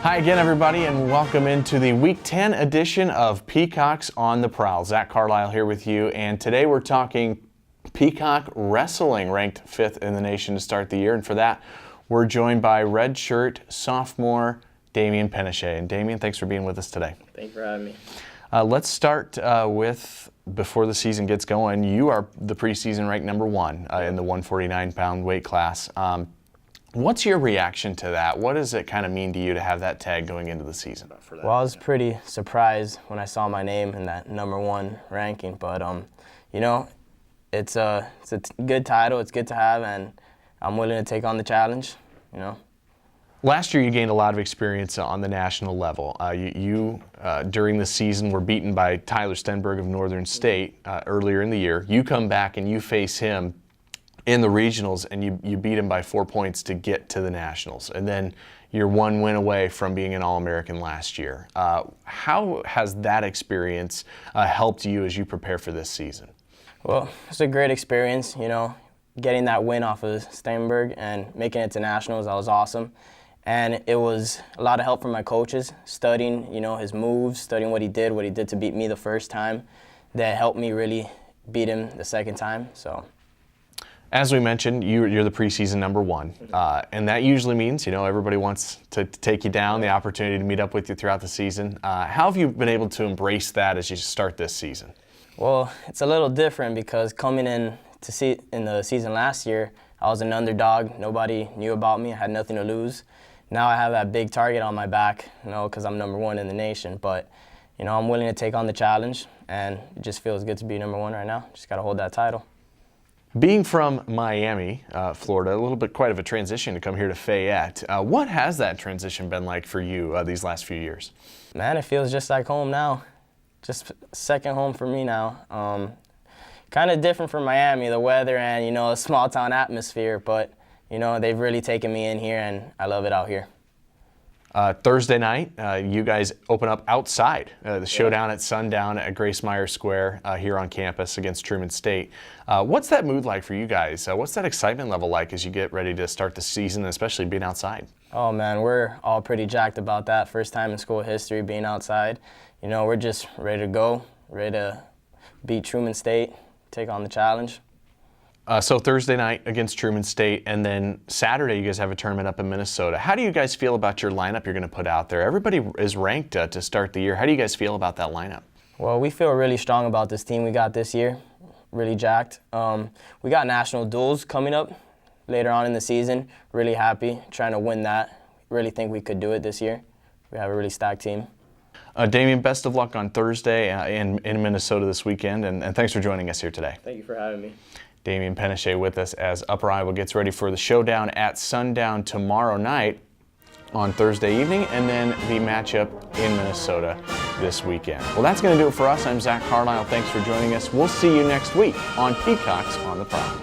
Hi again, everybody, and welcome into the Week 10 edition of Peacocks on the Prowl. Zach Carlyle here with you, and today we're talking Peacock Wrestling, ranked 5th in the nation to start the year, and for that, we're joined by redshirt sophomore Damian Penichet. And Damian, thanks for being with us today. Thanks for having me. Let's start with, before the season gets going, you are the preseason ranked number 1 in the 149-pound weight class. What's your reaction to that? What does it kind of mean to you to have that tag going into the season? Well, I was pretty surprised when I saw my name in that number 1 ranking, but you know, it's a good title. It's good to have, and I'm willing to take on the challenge. You know. Last year, you gained a lot of experience on the national level. During the season, were beaten by Tyler Stenberg of Northern State earlier in the year. You come back and you face him in the regionals, and you beat him by 4 points to get to the nationals. And then you're 1 win away from being an All-American last year. How has that experience helped you as you prepare for this season? Well, it's a great experience, you know. Getting that win off of Stenberg and making it to nationals, that was awesome. And it was a lot of help from my coaches, studying, you know, his moves, studying what he did to beat me the first time. That helped me really beat him the second time. So, as we mentioned, you're the preseason number 1, and that usually means, you know, everybody wants to take you down, the opportunity to meet up with you throughout the season. How have you been able to embrace that as you start this season? Well, it's a little different because coming in the season last year, I was an underdog. Nobody knew about me. I had nothing to lose. Now I have that big target on my back, you know, because I'm number 1 in the nation. But, you know, I'm willing to take on the challenge, and it just feels good to be number 1 right now. Just got to hold that title. Being from Miami, Florida, a little bit quite of a transition to come here to Fayette. What has that transition been like for you these last few years? Man, it feels just like home now. Just second home for me now. Kind of different from Miami, the weather and, you know, a small town atmosphere, but, you know, they've really taken me in here, and I love it out here. Thursday night, you guys open up outside the showdown at sundown at Grace Meyer Square here on campus against Truman State. What's that mood like for you guys? What's that excitement level like as you get ready to start the season, especially being outside? Oh, man, we're all pretty jacked about that. First time in school history being outside. You know, we're just ready to go, ready to beat Truman State, take on the challenge. So Thursday night against Truman State, and then Saturday you guys have a tournament up in Minnesota. How do you guys feel about your lineup you're going to put out there? Everybody is ranked to start the year. How do you guys feel about that lineup? Well, we feel really strong about this team we got this year, really jacked. We got national duels coming up later on in the season. Really happy, trying to win that. Really think we could do it this year. We have a really stacked team. Damian, best of luck on Thursday in Minnesota this weekend, and thanks for joining us here today. Thank you for having me. Damian Penichet with us as Upper Iowa gets ready for the showdown at sundown tomorrow night on Thursday evening, and then the matchup in Minnesota this weekend. Well, that's going to do it for us. I'm Zach Carlyle. Thanks for joining us. We'll see you next week on Peacocks on the Prowl.